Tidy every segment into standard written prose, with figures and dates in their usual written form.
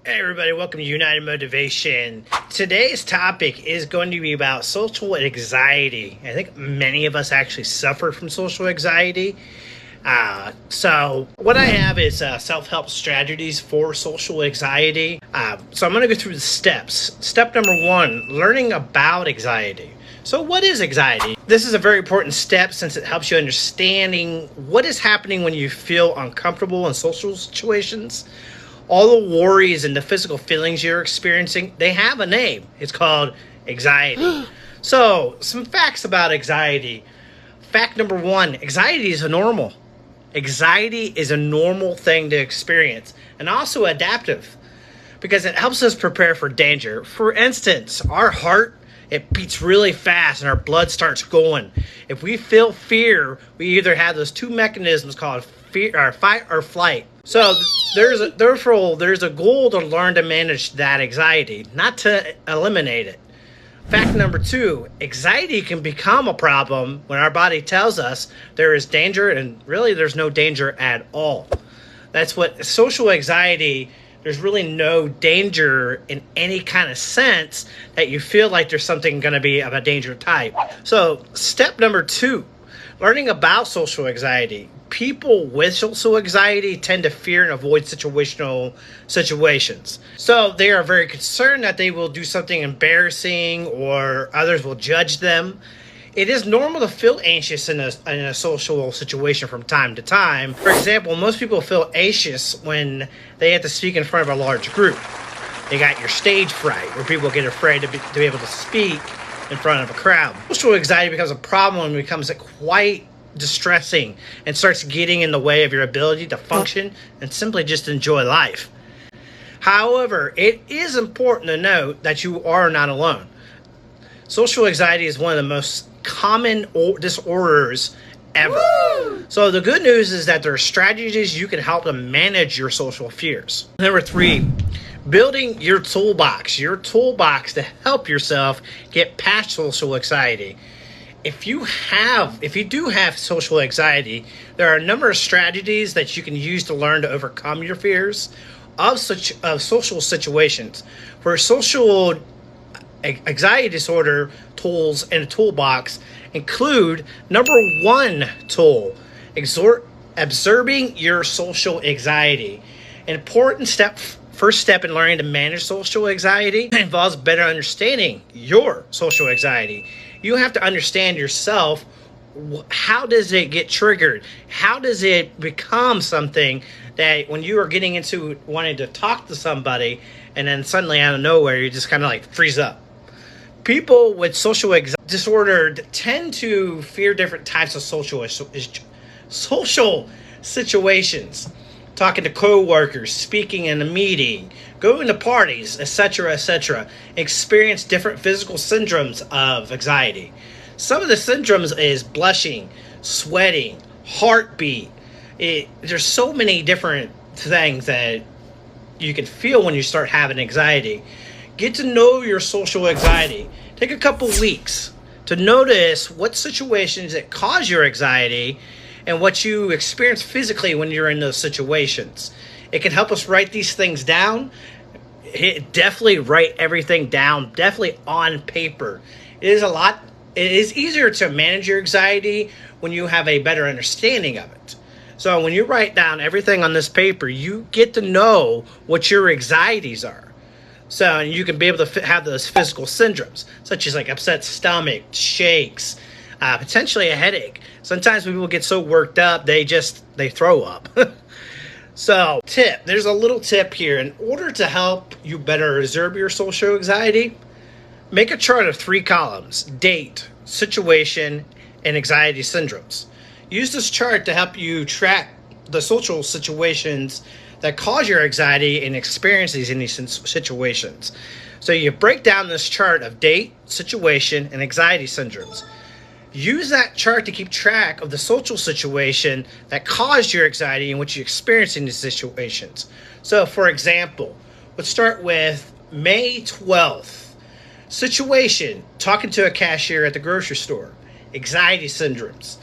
Hey everybody, welcome to United Motivation. Today's topic is going to be about social anxiety. I think many of us actually suffer from social anxiety. So what I have is self-help strategies for social anxiety. So I'm going to go through the steps. Step number 1, learning about anxiety. So what is anxiety? This is a very important step since it helps you understanding what is happening when you feel uncomfortable in social situations. All the worries and the physical feelings you're experiencing, they have a name. It's called anxiety. So, some facts about anxiety. Fact number 1, anxiety is normal. Anxiety is a normal thing to experience and also adaptive because it helps us prepare for danger. For instance, our heart, it beats really fast and our blood starts going. If we feel fear, we either have those two mechanisms called fear or fight or flight. So there's a goal to learn to manage that anxiety, not to eliminate it. Fact number 2, anxiety can become a problem when our body tells us there is danger and really there's no danger at all. That's what social anxiety, there's really no danger in any kind of sense that you feel like there's something going to be of a danger type. So step number 2, learning about social anxiety. People with social anxiety tend to fear and avoid situations. So they are very concerned that they will do something embarrassing or others will judge them. It is normal to feel anxious in a social situation from time to time. For example, most people feel anxious when they have to speak in front of a large group. They got your stage fright, where people get afraid to be able to speak in front of a crowd. Social anxiety becomes a problem and becomes quite distressing and starts getting in the way of your ability to function and simply just enjoy life. However, it is important to note that you are not alone. Social anxiety is one of the most common disorders ever. Woo! So the good news is that there are strategies you can help to manage your social fears. Number 3, building your toolbox to help yourself get past social anxiety. If you do have social anxiety, there are a number of strategies that you can use to learn to overcome your fears of social situations. For social anxiety disorder, tools in a toolbox include number 1 tool, observing your social anxiety. An important first step in learning to manage social anxiety involves better understanding your social anxiety. You have to understand yourself. How does it get triggered? How does it become something that when you are getting into wanting to talk to somebody and then suddenly out of nowhere you just kind of like freeze up? People with social anxiety disorder tend to fear different types of social situations. Talking to co-workers, speaking in a meeting, going to parties, etc., etc. Experience different physical syndromes of anxiety. Some of the syndromes is blushing, sweating, heartbeat. There's so many different things that you can feel when you start having anxiety. Get to know your social anxiety. Take a couple weeks to notice what situations that cause your anxiety and what you experience physically when you're in those situations. It can help us write these things down. Definitely write everything down, definitely on paper. It is easier to manage your anxiety when you have a better understanding of it. So when you write down everything on this paper, you get to know what your anxieties are. So you can be able to have those physical syndromes, such as like upset stomach, shakes, potentially a headache. Sometimes people get so worked up, they throw up. So there's a little tip here. In order to help you better observe your social anxiety, make a chart of 3 columns: date, situation, and anxiety syndromes. Use this chart to help you track the social situations that cause your anxiety and experiences in these situations. So you break down this chart of date, situation, and anxiety syndromes. Use that chart to keep track of the social situation that caused your anxiety and what you experience in these situations. So, for example, let's start with May 12th. Situation, talking to a cashier at the grocery store. Anxiety syndromes,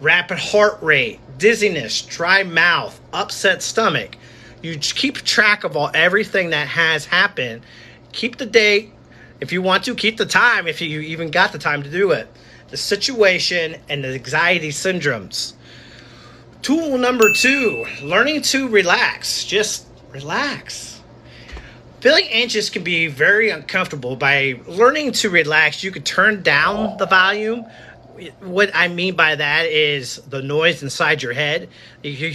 rapid heart rate, dizziness, dry mouth, upset stomach. You keep track of everything that has happened. Keep the date. If you want to, keep the time if you even got the time to do it. The situation and the anxiety syndromes. Tool number 2, learning to relax. Just relax. Feeling anxious can be very uncomfortable. By learning to relax, you can turn down the volume. What I mean by that is the noise inside your head. You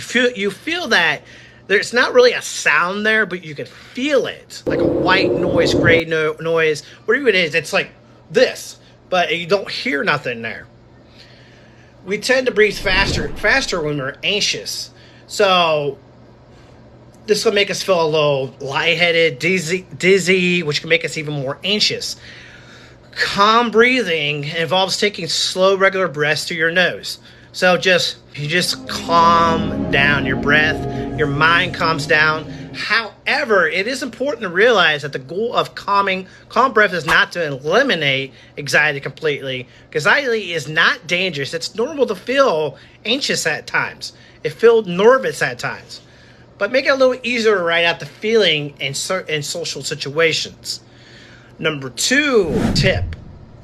feel that there's not really a sound there, but you can feel it, like a white noise, gray noise, whatever it is. It's like this, but you don't hear nothing there. We tend to breathe faster when we're anxious. So this will make us feel a little lightheaded, dizzy, which can make us even more anxious. Calm breathing involves taking slow, regular breaths through your nose. So you just calm down your breath, your mind calms down. However, it is important to realize that the goal of calm breath is not to eliminate anxiety completely. Anxiety is not dangerous. It's normal to feel anxious at times. It feels nervous at times. But make it a little easier to write out the feeling in social situations. Number 2 tip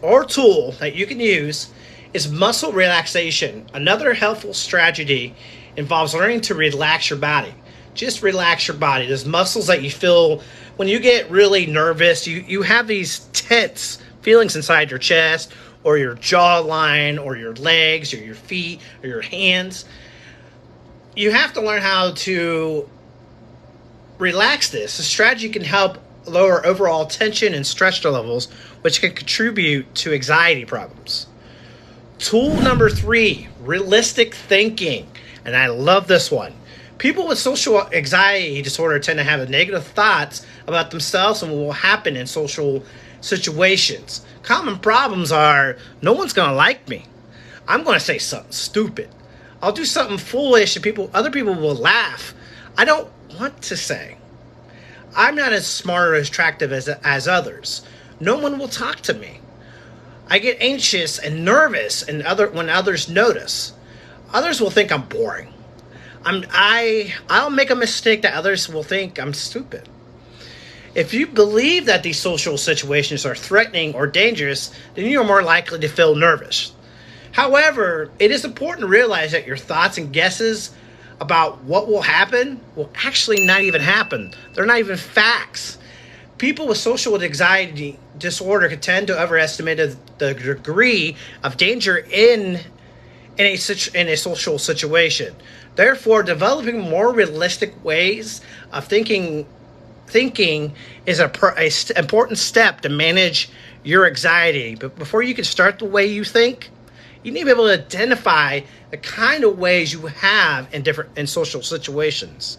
or tool that you can use is muscle relaxation. Another helpful strategy involves learning to relax your body. Just relax your body. There's muscles that you feel when you get really nervous. You have these tense feelings inside your chest or your jawline or your legs or your feet or your hands. You have to learn how to relax this. The strategy can help lower overall tension and stress levels, which can contribute to anxiety problems. Tool number 3, realistic thinking. And I love this one. People with social anxiety disorder tend to have negative thoughts about themselves and what will happen in social situations. Common problems are, no one's going to like me. I'm going to say something stupid. I'll do something foolish and other people will laugh. I don't want to say. I'm not as smart or as attractive as others. No one will talk to me. I get anxious and nervous when others notice. Others will think I'm boring. I'll make a mistake that others will think I'm stupid. If you believe that these social situations are threatening or dangerous, then you're more likely to feel nervous. However, it is important to realize that your thoughts and guesses about what will happen will actually not even happen. They're not even facts. People with social anxiety disorder can tend to overestimate the degree of danger in a social situation. Therefore, developing more realistic ways of thinking is an important step to manage your anxiety. But before you can start the way you think, you need to be able to identify the kind of ways you have in social situations.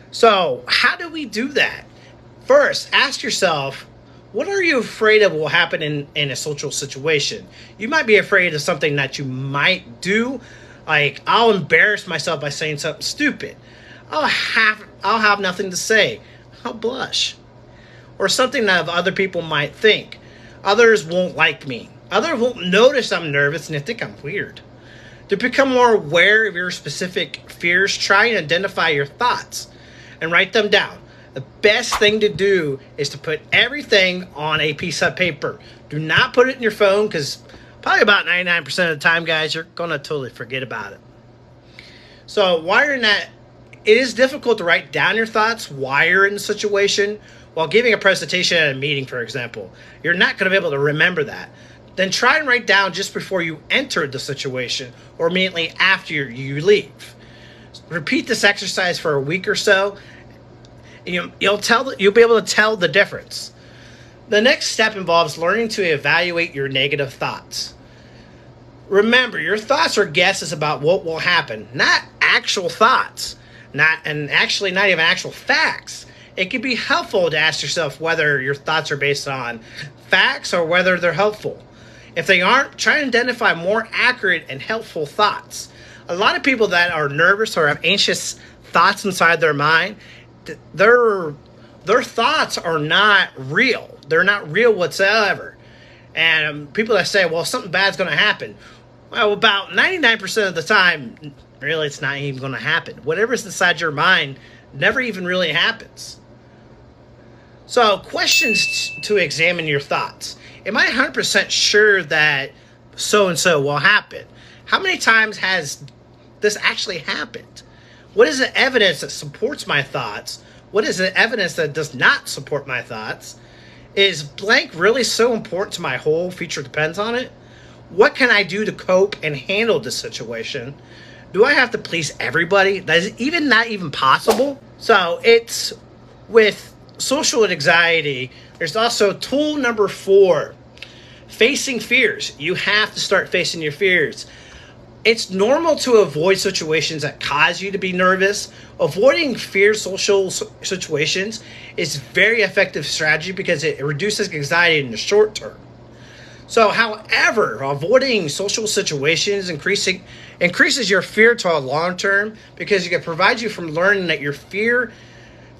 So, how do we do that? First, ask yourself, what are you afraid of will happen in a social situation? You might be afraid of something that you might do, like I'll embarrass myself by saying something stupid. I'll have nothing to say. I'll blush. Or something that other people might think. Others won't like me. Others won't notice I'm nervous and they think I'm weird. To become more aware of your specific fears, try and identify your thoughts and write them down. The best thing to do is to put everything on a piece of paper. Do not put it in your phone because probably about 99% of the time, guys, you're going to totally forget about it. So while you're in that, it is difficult to write down your thoughts while you're in the situation. While giving a presentation at a meeting, for example, you're not going to be able to remember that. Then try and write down just before you enter the situation or immediately after you leave. Repeat this exercise for a week or so. You'll be able to tell the difference. The next step involves learning to evaluate your negative thoughts. Remember, your thoughts are guesses about what will happen, not actual thoughts, not even actual facts. It can be helpful to ask yourself whether your thoughts are based on facts or whether they're helpful. If they aren't, try and identify more accurate and helpful thoughts. A lot of people that are nervous or have anxious thoughts inside their mind, their thoughts are not real. They're not real whatsoever. And people that say, well, something bad's going to happen. Well, about 99% of the time, really, it's not even going to happen. Whatever's inside your mind, never even really happens. So, questions to examine your thoughts. Am I 100% sure that so and so will happen? How many times has this actually happened? What is the evidence that supports my thoughts? What is the evidence that does not support my thoughts? Is blank really so important to my whole future depends on it? What can I do to cope and handle this situation? Do I have to please everybody? That is even not even possible. So it's with social anxiety. There's also tool number 4, facing fears. You have to start facing your fears. It's normal to avoid situations that cause you to be nervous. Avoiding fear social situations is very effective strategy because it reduces anxiety in the short term. So, however, avoiding social situations increases your fear to a long term because it can provide you from learning that your feared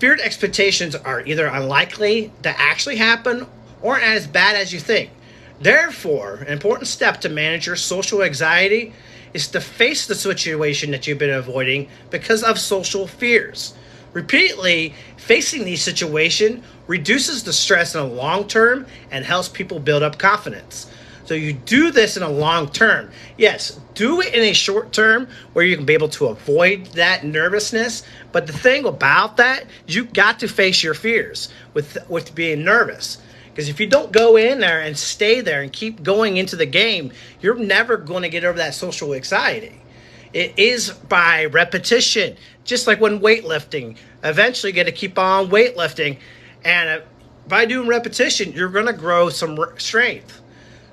expectations are either unlikely to actually happen or as bad as you think. Therefore, an important step to manage your social anxiety is to face the situation that you've been avoiding because of social fears. Repeatedly facing these situations reduces the stress in the long term and helps people build up confidence. So you do this in a long term. Yes, do it in a short term where you can be able to avoid that nervousness. But the thing about that, you got to face your fears with being nervous. Because if you don't go in there and stay there and keep going into the game, you're never going to get over that social anxiety. It is by repetition, just like when weightlifting. Eventually, you got to keep on weightlifting. And by doing repetition, you're going to grow some strength.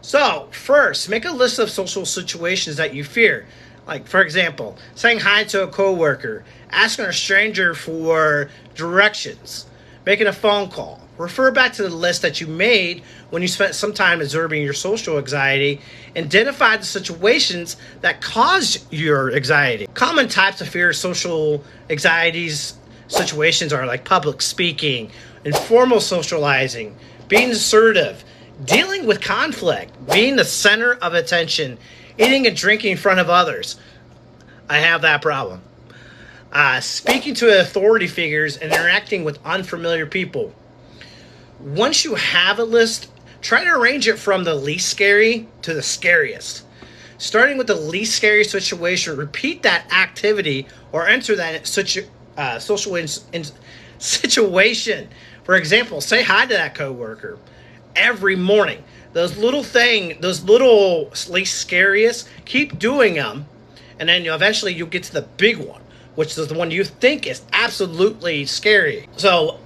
So, first, make a list of social situations that you fear. Like, for example, saying hi to a coworker, asking a stranger for directions, making a phone call. Refer back to the list that you made when you spent some time observing your social anxiety. Identify the situations that cause your anxiety. Common types of fear social anxieties situations are like public speaking, informal socializing, being assertive, dealing with conflict, being the center of attention, eating and drinking in front of others. I have that problem. Speaking to authority figures and interacting with unfamiliar people. Once you have a list, try to arrange it from the least scary to the scariest. Starting with the least scary situation, repeat that activity or enter that social situation. For example, say hi to that coworker every morning. Those little least scariest, keep doing them, and then eventually you'll get to the big one, which is the one you think is absolutely scary. So,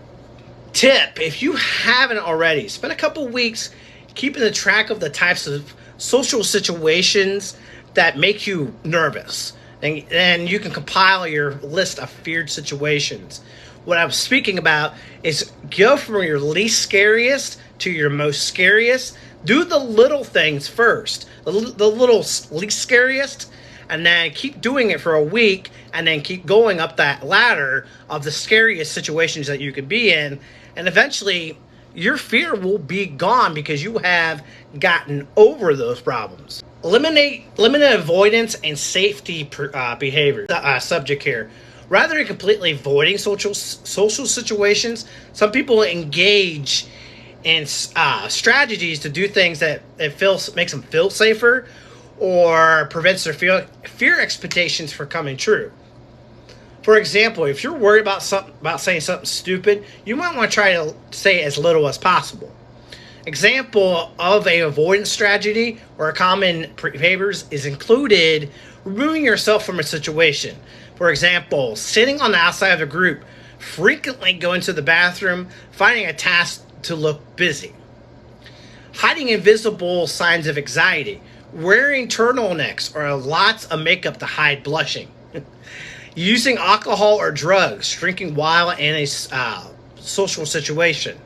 tip, if you haven't already, spend a couple weeks keeping the track of the types of social situations that make you nervous. And then you can compile your list of feared situations. What I'm speaking about is go from your least scariest to your most scariest. Do the little things first, the little least scariest, and then keep doing it for a week, and then keep going up that ladder of the scariest situations that you could be in. And eventually, your fear will be gone because you have gotten over those problems. Eliminate avoidance and safety behavior. Subject here. Rather than completely avoiding social situations, some people engage in strategies to do things that makes them feel safer or prevents their fear expectations from coming true. For example, if you're worried about saying something stupid, you might want to try to say as little as possible. Example of a avoidance strategy or a common behaviors is included removing yourself from a situation. For example, sitting on the outside of a group, frequently going to the bathroom, finding a task to look busy. Hiding invisible signs of anxiety, wearing turtlenecks or lots of makeup to hide blushing. Using alcohol or drugs, drinking while in a social situation,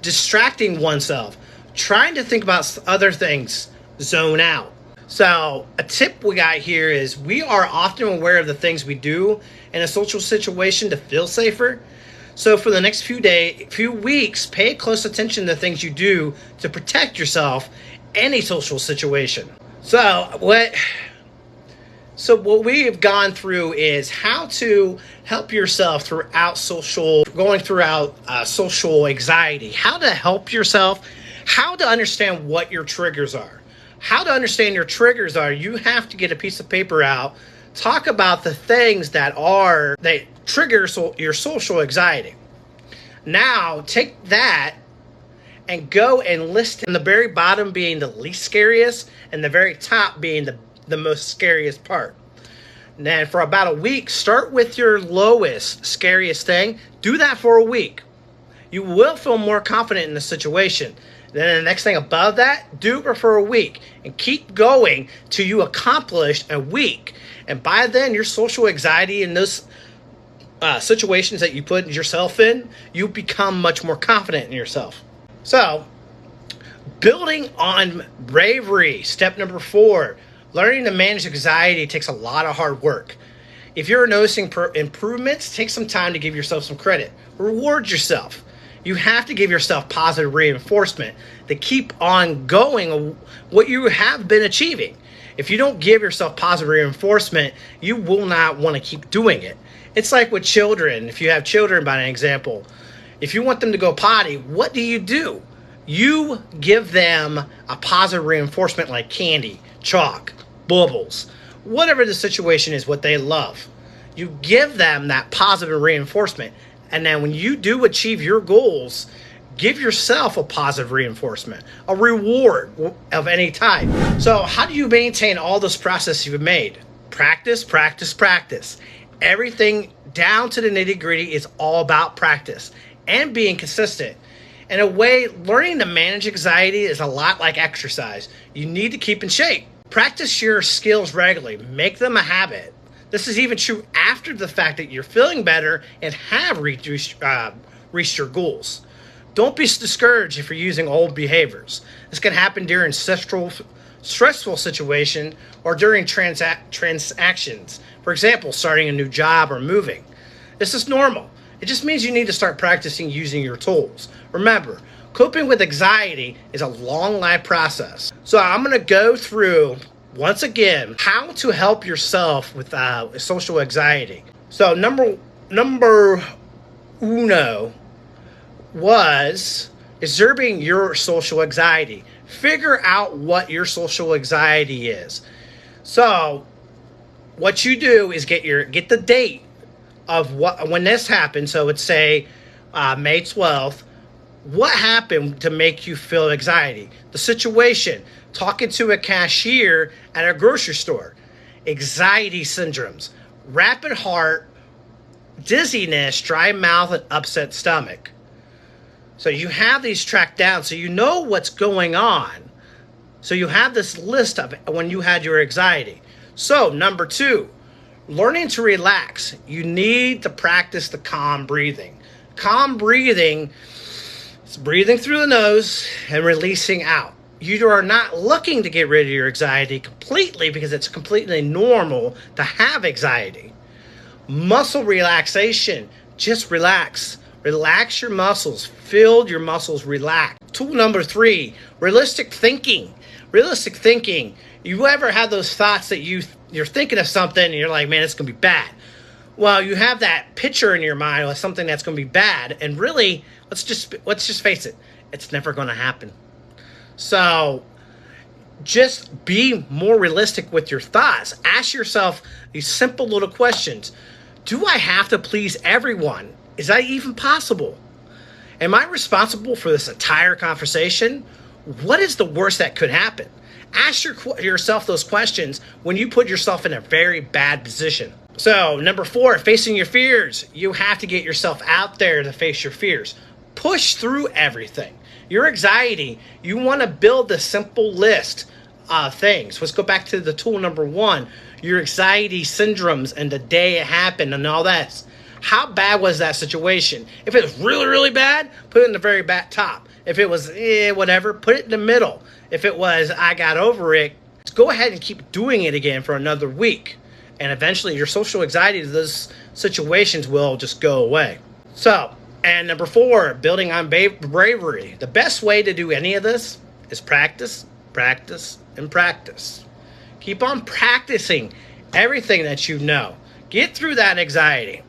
distracting oneself, trying to think about other things, zone out. So a tip we got here is we are often aware of the things we do in a social situation to feel safer. So for the next few weeks, pay close attention to the things you do to protect yourself in a social situation. So So what we have gone through is how to help yourself going throughout social anxiety, how to help yourself, how to understand what your triggers are. How to understand your triggers are, you have to get a piece of paper out, talk about the things that trigger your social anxiety. Now, take that and go and list in the very bottom being the least scariest and the very top being the most scariest part. And then for about a week, start with your lowest, scariest thing. Do that for a week. You will feel more confident in the situation. Then the next thing above that, do it for a week. And keep going till you accomplish a week. And by then, your social anxiety in those situations that you put yourself in, you become much more confident in yourself. So, building on bravery, step number 4. Learning to manage anxiety takes a lot of hard work. If you're noticing improvements, take some time to give yourself some credit. Reward yourself. You have to give yourself positive reinforcement to keep on going what you have been achieving. If you don't give yourself positive reinforcement, you will not want to keep doing it. It's like with children. If you have children, by an example, if you want them to go potty, what do? You give them a positive reinforcement like candy, chalk, bubbles, whatever the situation is, what they love. You give them that positive reinforcement. And then when you do achieve your goals, give yourself a positive reinforcement, a reward of any type. So how do you maintain all this process you've made? Practice, practice, practice. Everything down to the nitty-gritty is all about practice and being consistent. In a way, learning to manage anxiety is a lot like exercise. You need to keep in shape. Practice your skills regularly. Make them a habit. This is even true after the fact that you're feeling better and have reached your goals. Don't be discouraged if you're using old behaviors. This can happen during stressful situation or during transactions. For example, starting a new job or moving. This is normal. It just means you need to start practicing using your tools. Remember, coping with anxiety is a long life process. So I'm going to go through, once again, how to help yourself with social anxiety. So number uno was observing your social anxiety. Figure out what your social anxiety is. So what you do is get the date of when this happened. So let's say May 12th. What happened to make you feel anxiety? The situation, talking to a cashier at a grocery store, anxiety syndromes, rapid heart, dizziness, dry mouth, and upset stomach. So you have these tracked down so you know what's going on. So you have this list of when you had your anxiety. So number 2, learning to relax. You need to practice the calm breathing. Calm breathing is breathing through the nose and releasing out. You are not looking to get rid of your anxiety completely because it's completely normal to have anxiety. Muscle relaxation. Just relax. Relax your muscles. Feel your muscles relax. Tool number 3, realistic thinking. Realistic thinking. You ever had those thoughts that you're thinking of something and you're like, man, it's going to be bad. Well, you have that picture in your mind of something that's going to be bad, and really, let's just face it, it's never going to happen. So just be more realistic with your thoughts. Ask yourself these simple little questions. Do I have to please everyone? Is that even possible? Am I responsible for this entire conversation? What is the worst that could happen? Ask yourself those questions when you put yourself in a very bad position. So, number 4, facing your fears. You have to get yourself out there to face your fears. Push through everything. Your anxiety, you want to build a simple list of things. Let's go back to the tool number 1, your anxiety syndromes and the day it happened and all that. How bad was that situation? If it was really, really bad, put it in the very back top. If it was whatever, put it in the middle. If it was I got over it, go ahead and keep doing it again for another week. And eventually your social anxiety to those situations will just go away. So, and number 4, building on bravery. The best way to do any of this is practice, practice, and practice. Keep on practicing everything that you know. Get through that anxiety.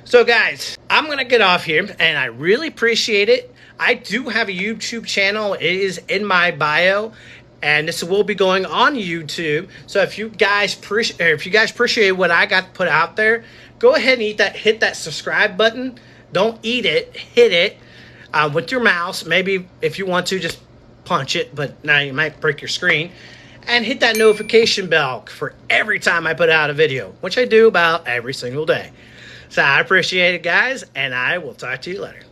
So guys, I'm going to get off here, and I really appreciate it. I do have a YouTube channel. It is in my bio, and this will be going on YouTube. So if you guys appreciate what I got put out there, go ahead and hit that subscribe button. Don't eat it, hit it with your mouse. Maybe if you want to, just punch it, but now you might break your screen. And hit that notification bell for every time I put out a video, which I do about every single day. So I appreciate it, guys, and I will talk to you later.